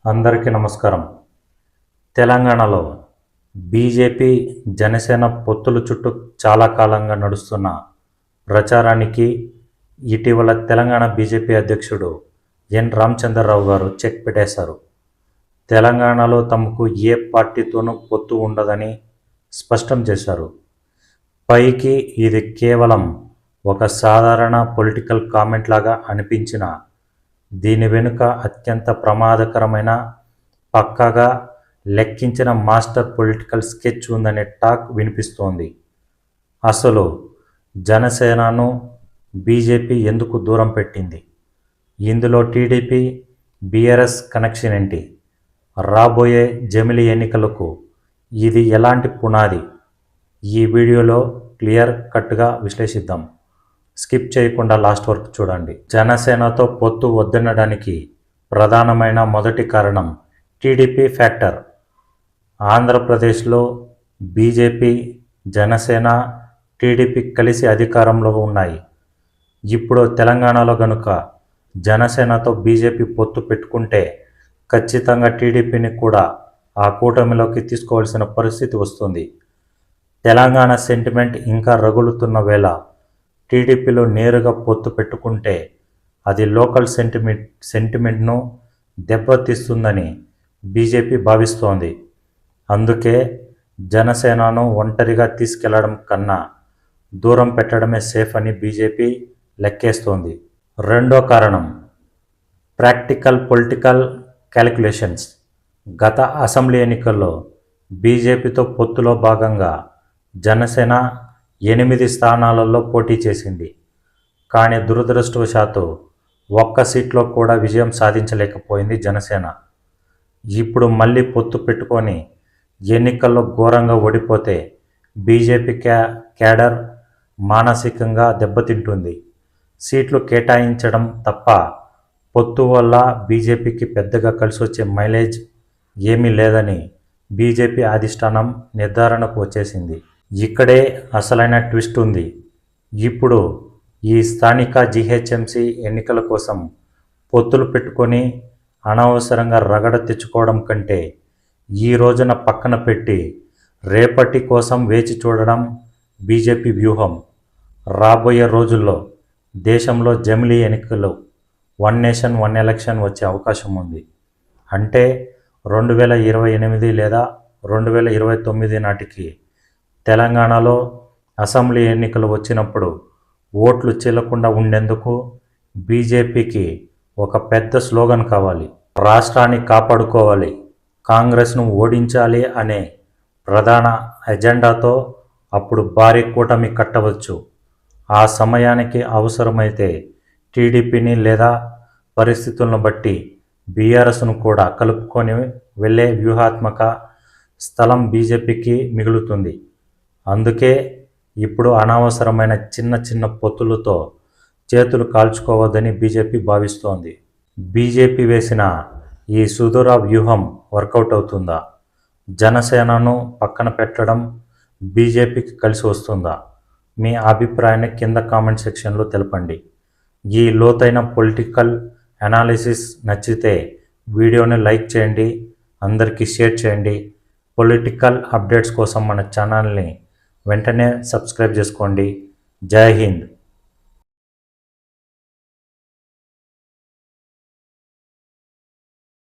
అందరికీ నమస్కారం. తెలంగాణలో బీజేపీ, జనసేన పొత్తుల చుట్టూ చాలా కాలంగా నడుస్తున్న ప్రచారానికి ఇటీవల తెలంగాణ బీజేపీ అధ్యక్షుడు ఎన్ రామచంద్రరావు గారు చెక్ పెట్టేశారు. తెలంగాణలో తమకు ఏ పార్టీతోనూ పొత్తు ఉండదని స్పష్టం చేశారు. పైకి ఇది కేవలం ఒక సాధారణ పొలిటికల్ కామెంట్ లాగా అనిపించిన దీని వెనుక అత్యంత ప్రమాదకరమైన, పక్కాగా లెక్కించిన మాస్టర్ పొలిటికల్ స్కెచ్ ఉందనే టాక్ వినిపిస్తోంది. అసలు జనసేనను బీజేపీ ఎందుకు దూరం పెట్టింది? ఇందులో టీడీపీ, బీఆర్ఎస్ కనెక్షన్ ఏంటి? రాబోయే జమిలి ఎన్నికలకు ఇది ఎలాంటి పునాది? ఈ వీడియోలో క్లియర్ కట్గా విశ్లేషిద్దాం. స్కిప్ చేయకుండా లాస్ట్ వరకు చూడండి. జనసేనతో పొత్తు వద్దనడానికి ప్రధానమైన మొదటి కారణం టీడీపీ ఫ్యాక్టర్. ఆంధ్రప్రదేశ్లో బీజేపీ, జనసేన, టీడీపీ కలిసి అధికారంలో ఉన్నాయి. ఇప్పుడు తెలంగాణలో గనుక జనసేనతో బీజేపీ పొత్తు పెట్టుకుంటే ఖచ్చితంగా టీడీపీని కూడా ఆ కూటమిలోకి తీసుకోవాల్సిన పరిస్థితి వస్తుంది. తెలంగాణ సెంటిమెంట్ ఇంకా రగులుతున్న వేళ టీడీపీలో నేరుగా పొత్తు పెట్టుకుంటే అది లోకల్ సెంటిమెంట్ను దెబ్బతీస్తుందని బీజేపీ భావిస్తోంది. అందుకే జనసేనను ఒంటరిగా తీసుకెళ్లడం కన్నా దూరం పెట్టడమే సేఫ్ అని బీజేపీ లెక్కేస్తోంది. రెండో కారణం ప్రాక్టికల్ పొలిటికల్ క్యాలిక్యులేషన్స్. గత అసెంబ్లీ ఎన్నికల్లో బీజేపీతో పొత్తులో భాగంగా జనసేన 8 స్థానాలలో పోటీ చేసింది. కానీ దురదృష్టవశాత్తు ఒక్క సీట్లో కూడా విజయం సాధించలేకపోయింది జనసేన. ఇప్పుడు మళ్ళీ పొత్తు పెట్టుకొని ఎన్నికల్లో ఘోరంగా ఓడిపోతే బీజేపీ క్యాడర్ మానసికంగా దెబ్బతింటుంది. సీట్లు కేటాయించడం తప్ప పొత్తు వల్ల బీజేపీకి పెద్దగా కలిసొచ్చే మైలేజ్ ఏమీ లేదని బీజేపీ అధిష్టానం నిర్ధారణకు వచ్చేసింది. ఇక్కడే అసలైన ట్విస్ట్ ఉంది. ఇప్పుడు ఈ స్థానిక జీహెచ్ఎంసీ ఎన్నికల కోసం పొత్తులు పెట్టుకొని అనవసరంగా రగడ తెచ్చుకోవడం కంటే ఈ రోజున పక్కన పెట్టి రేపటి కోసం వేచి చూడడం బీజేపీ వ్యూహం. రాబోయే రోజుల్లో దేశంలో జమిలీ ఎన్నికలు, వన్ నేషన్ వన్ ఎలక్షన్ వచ్చే అవకాశం ఉంది. అంటే 2028 లేదా 2029 నాటికి తెలంగాణలో అసెంబ్లీ ఎన్నికలు వచ్చినప్పుడు ఓట్లు చెల్లకుండా ఉండేందుకు బీజేపీకి ఒక పెద్ద స్లోగన్ కావాలి. రాష్ట్రాన్ని కాపాడుకోవాలి, కాంగ్రెస్ను ఓడించాలి అనే ప్రధాన ఎజెండాతో అప్పుడు భారీ కూటమి కట్టవచ్చు. ఆ సమయానికి అవసరమైతే టీడీపీని లేదా పరిస్థితులను బట్టి బీఆర్ఎస్ను కూడా కలుపుకొని వెళ్ళే వ్యూహాత్మక స్థలం బీజేపీకి మిగులుతుంది. అందుకే ఇప్పుడు అనవసరమైన చిన్న చిన్న పొత్తులతో చేతులు కాల్చుకోవద్దని బీజేపీ భావిస్తోంది. బీజేపీ వేసిన ఈ సుదూర వ్యూహం వర్కౌట్ అవుతుందా? జనసేనను పక్కన పెట్టడం బీజేపీకి కలిసి వస్తుందా? మీ అభిప్రాయాన్ని కింద కామెంట్ సెక్షన్లో తెలపండి. ఈ లోతైన పొలిటికల్ అనాలిసిస్ నచ్చితే వీడియోని లైక్ చేయండి, అందరికీ షేర్ చేయండి. పొలిటికల్ అప్డేట్స్ కోసం మన ఛానల్ని వెంటనే సబ్స్క్రైబ్ చేసుకోండి. జై హింద్.